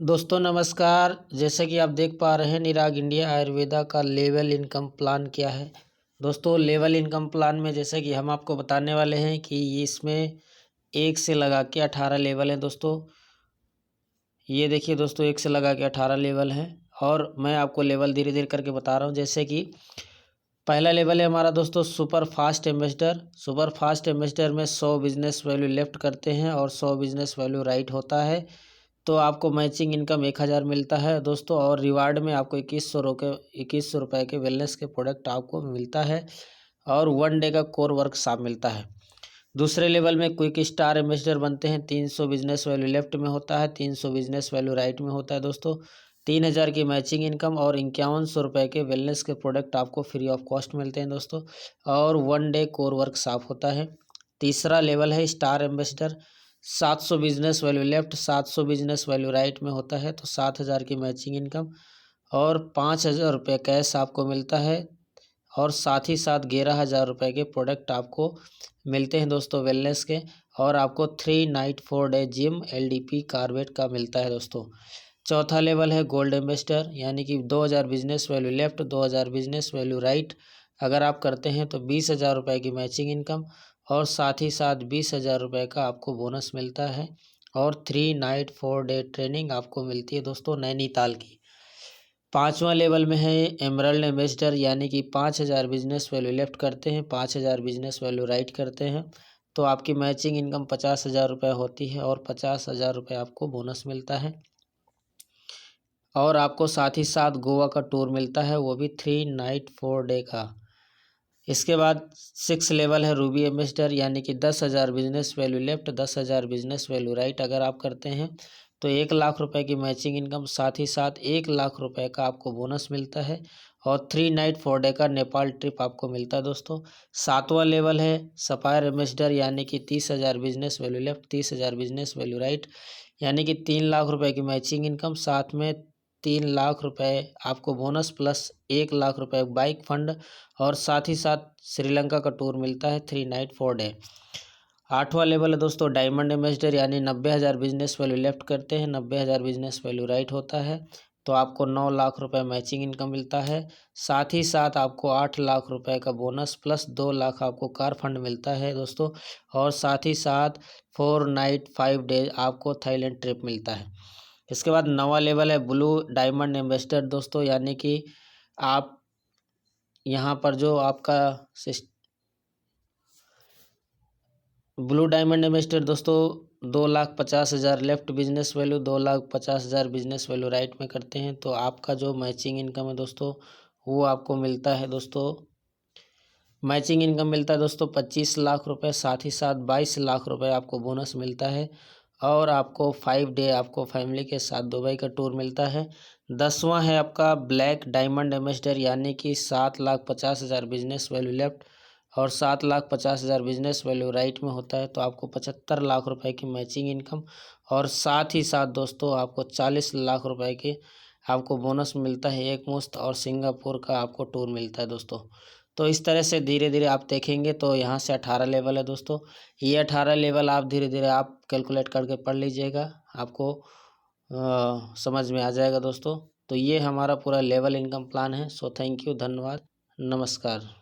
दोस्तों नमस्कार। जैसे कि आप देख पा रहे हैं निराग इंडिया आयुर्वेदा का लेवल इनकम प्लान क्या है। दोस्तों लेवल इनकम प्लान में जैसे कि हम आपको बताने वाले हैं कि इसमें 1 से लगा के 18 लेवल हैं। दोस्तों ये देखिए दोस्तों 1 से लगा के 18 लेवल हैं और मैं आपको लेवल धीरे धीरे करके बता रहा हूँ। जैसे कि पहला लेवल है हमारा दोस्तों super fast ambassador. Super fast ambassador में 100 बिजनेस वैल्यू लेफ्ट करते हैं और 100 बिजनेस वैल्यू राइट होता है तो आपको मैचिंग इनकम 1000 मिलता है दोस्तों। और रिवार्ड में आपको 2100 रुपये के वेलनेस के प्रोडक्ट आपको मिलता है और 1 डे का कोर वर्कशॉप मिलता है। दूसरे लेवल में क्विक स्टार एम्बेसडर बनते हैं। 300 बिजनेस वैल्यू लेफ्ट में होता है, 300 बिजनेस वैल्यू राइट में होता है दोस्तों। 3000 की मैचिंग इनकम और 5100 रुपये के वेलनेस के प्रोडक्ट आपको फ्री ऑफ कॉस्ट मिलते हैं दोस्तों। और 1 डे कोर वर्कशॉप होता है। तीसरा लेवल है star ambassador. 700 business value left, 700 business value right में होता है तो 7000 की मैचिंग इनकम और 5000 रुपये कैश आपको मिलता है और साथ ही साथ 11000 रुपये के प्रोडक्ट आपको मिलते हैं दोस्तों वेलनेस के। और आपको 3 night 4 day Jim LDP Corbett का मिलता है दोस्तों। चौथा लेवल है गोल्ड एम्बेसडर, यानी कि 2000 business value left, 2000 business value right अगर आप करते हैं तो 20000 रुपये की मैचिंग इनकम और साथ ही साथ 20000 रुपये का आपको बोनस मिलता है और 3 नाइट 4 डे ट्रेनिंग आपको मिलती है दोस्तों नैनीताल की। पाँचवा लेवल में है एमरल्ड एम्बेसडर, यानी कि 5000 बिजनेस वैल्यू लेफ्ट करते हैं, 5000 बिजनेस वैल्यू राइट करते हैं तो आपकी मैचिंग इनकम 50000 रुपये होती है और 50000 रुपये आपको बोनस मिलता है। और आपको साथ ही साथ गोवा का टूर मिलता है, वो भी 3 नाइट 4 डे का। इसके बाद 6 लेवल है रूबी एम्बेसडर, यानी कि 10,000 business value left, 10,000 business value right अगर आप करते हैं तो 1,00,000 रुपये की मैचिंग इनकम, साथ ही साथ 1,00,000 रुपये का आपको बोनस मिलता है और 3 नाइट 4 डे का नेपाल ट्रिप आपको मिलता है दोस्तों। 7वां लेवल है सफायर एम्बेसडर, यानी कि 30,000 business value left, 30,000 business value right, यानी कि 3,00,000 रुपये की मैचिंग इनकम, साथ में 3,00,000 रुपये आपको बोनस प्लस 1,00,000 रुपये बाइक फंड और साथ ही साथ श्रीलंका का टूर मिलता है 3 नाइट 4 डे। 8वां लेवल है दोस्तों डायमंड एम्बेसडर, यानी 90,000 बिजनेस वैल्यू लेफ्ट करते हैं, 90,000 बिजनेस वैल्यू राइट होता है तो आपको 9,00,000 रुपये मैचिंग इनकम मिलता है। साथ ही साथ आपको 8,00,000 रुपये का बोनस प्लस 2,00,000 आपको कार फंड मिलता है दोस्तों। और साथ ही साथ 4 नाइट 5 डे आपको थाईलैंड ट्रिप मिलता है। इसके बाद 9वां लेवल है ब्लू डायमंड एम्बेसडर दोस्तों, यानी कि आप यहाँ पर जो आपका ब्लू डायमंड एम्बेसडर दोस्तों 2,50,000 left business value, 2,50,000 business value right में करते हैं तो आपका जो मैचिंग इनकम है दोस्तों वो आपको मिलता है दोस्तों। मैचिंग इनकम मिलता है दोस्तों 25,00,000 रुपये, साथ ही साथ 22,00,000 रुपये आपको बोनस मिलता है और आपको 5 डे आपको फैमिली के साथ दुबई का टूर मिलता है। 10वां है आपका ब्लैक डायमंड एम्बेसडर, यानी कि 7,50,000 बिजनेस वैल्यू लेफ्ट और 7,50,000 बिजनेस वैल्यू राइट में होता है तो आपको 75,00,000 रुपये की मैचिंग इनकम और साथ ही साथ दोस्तों आपको 40,00,000 रुपये के आपको बोनस मिलता है एक मुश्त और सिंगापुर का आपको टूर मिलता है दोस्तों। तो इस तरह से धीरे धीरे आप देखेंगे तो यहाँ से 18 लेवल है दोस्तों। ये 18 लेवल आप धीरे धीरे आप कैलकुलेट करके पढ़ लीजिएगा, आपको समझ में आ जाएगा दोस्तों। तो ये हमारा पूरा लेवल इनकम प्लान है। सो थैंक यू, धन्यवाद, नमस्कार।